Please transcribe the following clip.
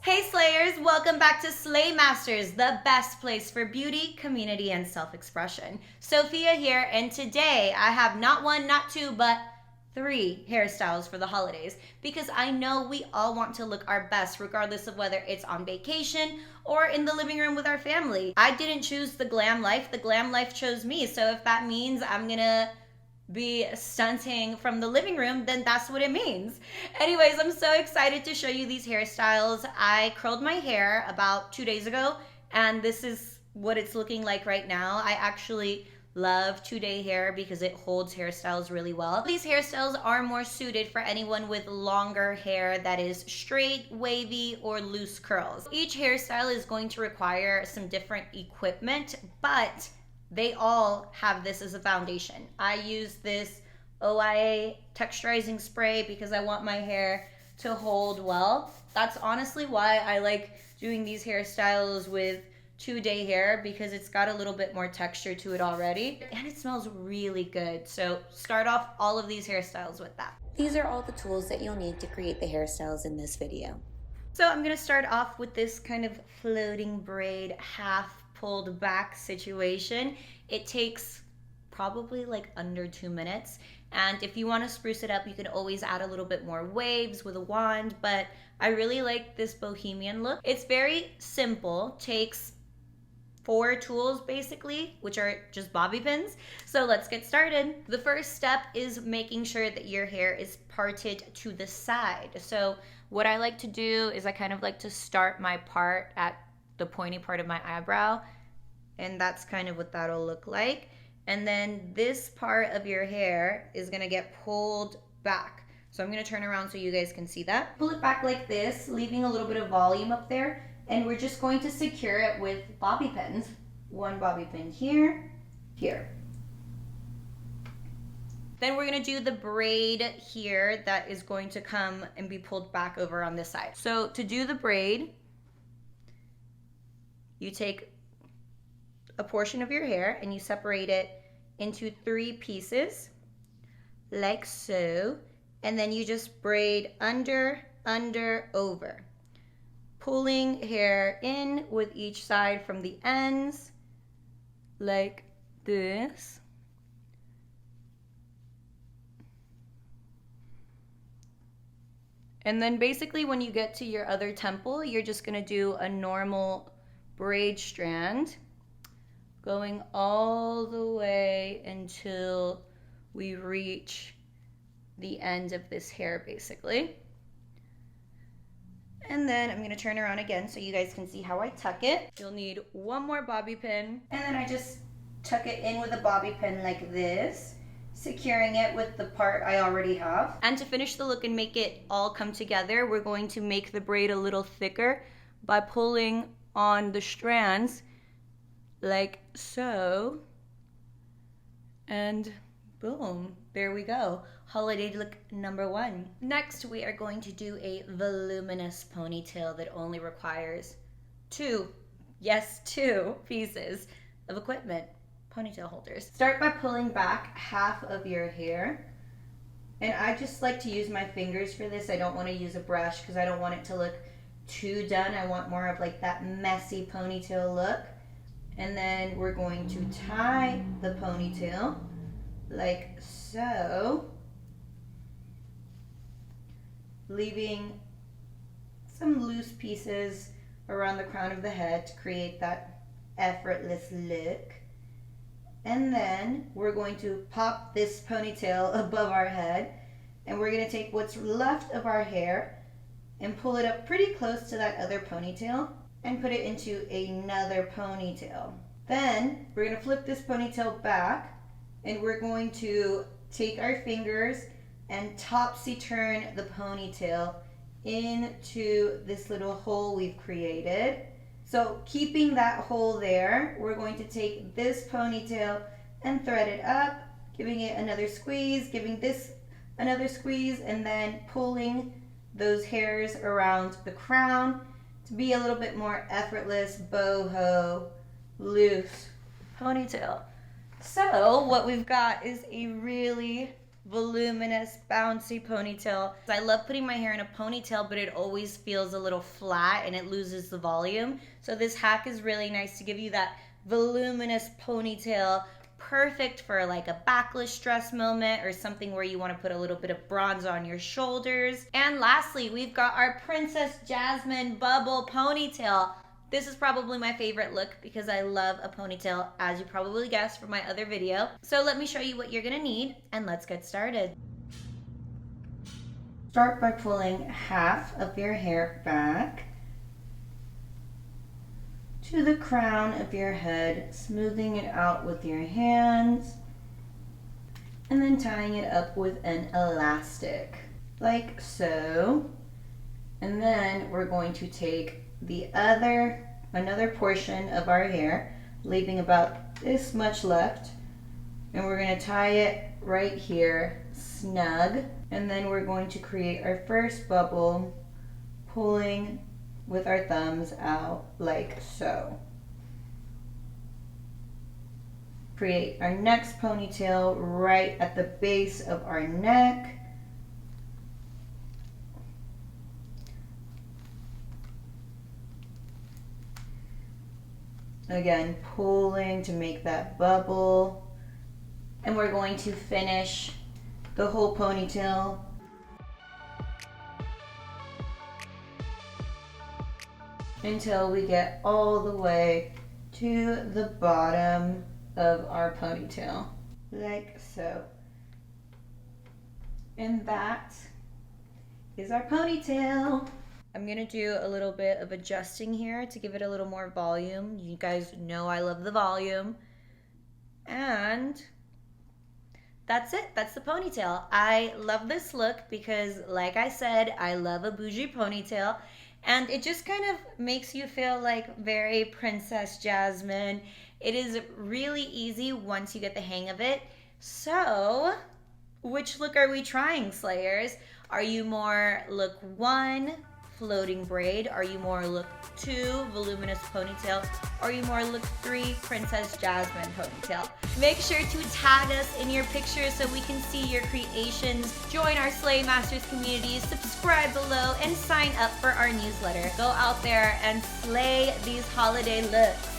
Hey Slayers, welcome back to Slaymasters, the best place for beauty, community, and self-expression. Sophia here, and today I have not one, not two, but 3 hairstyles for the holidays because I know we all want to look our best regardless of whether it's on vacation or in the living room with our family. I didn't choose the glam life chose me, so if that means I'm gonna be stunting from the living room, then that's what it means. Anyways, I'm so excited to show you these hairstyles. I curled my hair about 2 days ago, and this is what it's looking like right now. I actually love 2-day hair because it holds hairstyles really well. These hairstyles are more suited for anyone with longer hair that is straight, wavy, or loose curls. Each hairstyle is going to require some different equipment, but they all have this as a foundation. I use this OIA texturizing spray because I want my hair to hold well. That's honestly why I like doing these hairstyles with 2-day hair, because it's got a little bit more texture to it already and it smells really good. So start off all of these hairstyles with that. These are all the tools that you'll need to create the hairstyles in this video. So I'm gonna start off with this kind of floating braid, half pulled back situation. It takes probably like under 2 minutes. And if you want to spruce it up, you can always add a little bit more waves with a wand, but I really like this bohemian look. It's very simple, takes 4 tools basically, which are just bobby pins. So let's get started. The first step is making sure that your hair is parted to the side. So what I like to do is I kind of like to start my part at the pointy part of my eyebrow, and that's kind of what that'll look like. And then this part of your hair is gonna get pulled back. So I'm gonna turn around so you guys can see that. Pull it back like this, leaving a little bit of volume up there, and we're just going to secure it with bobby pins. 1 bobby pin here, here. Then we're gonna do the braid here that is going to come and be pulled back over on this side. So to do the braid, you take a portion of your hair and you separate it into 3 pieces, like so, and then you just braid under, under, over, pulling hair in with each side from the ends, like this. And then basically when you get to your other temple, you're just gonna do a normal braid strand going all the way until we reach the end of this hair basically. And then I'm gonna turn around again so you guys can see how I tuck it. You'll need 1 more bobby pin, and then I just tuck it in with a bobby pin like this, securing it with the part I already have. And to finish the look and make it all come together, we're going to make the braid a little thicker by pulling on the strands like so, and boom, there we go. Holiday look number 1. Next, we are going to do a voluminous ponytail that only requires 2 pieces of equipment, ponytail holders. Start by pulling back half of your hair, and I just like to use my fingers for this. I don't want to use a brush because I don't want it to look too done. I want more of like that messy ponytail look. And then we're going to tie the ponytail like so, leaving some loose pieces around the crown of the head to create that effortless look. And then we're going to pop this ponytail above our head, and we're going to take what's left of our hair and pull it up pretty close to that other ponytail and put it into another ponytail. Then we're gonna flip this ponytail back, and we're going to take our fingers and topsy turn the ponytail into this little hole we've created. So keeping that hole there, we're going to take this ponytail and thread it up, giving it another squeeze, giving this another squeeze, and then pulling those hairs around the crown to be a little bit more effortless, boho, loose ponytail. So what we've got is a really voluminous, bouncy ponytail. I love putting my hair in a ponytail, but it always feels a little flat and it loses the volume. So this hack is really nice to give you that voluminous ponytail, perfect for like a backless dress moment or something where you want to put a little bit of bronze on your shoulders. And lastly, we've got our Princess Jasmine Bubble Ponytail. This is probably my favorite look because I love a ponytail, as you probably guessed from my other video. So let me show you what you're gonna need and let's get started. Start by pulling half of your hair back to the crown of your head, smoothing it out with your hands, and then tying it up with an elastic, like so. And then we're going to take another portion of our hair, leaving about this much left, and we're going to tie it right here snug, and then we're going to create our first bubble, pulling with our thumbs out like so. Create our next ponytail right at the base of our neck. Again, pulling to make that bubble. And we're going to finish the whole ponytail until we get all the way to the bottom of our ponytail, like so. And that is our ponytail. I'm gonna do a little bit of adjusting here to give it a little more volume. You guys know I love the volume. And that's it, that's the ponytail. I love this look because, like I said, I love a bougie ponytail. And it just kind of makes you feel like very Princess Jasmine. It is really easy once you get the hang of it. So, which look are we trying, Slayers? Are you more look 1, floating braid? Are you more look 2, voluminous ponytail? Or are you more look 3, Princess Jasmine ponytail? Make sure to tag us in your pictures so we can see your creations. Join our Slaymaster's community, subscribe below, and sign up for our newsletter. Go out there and slay these holiday looks.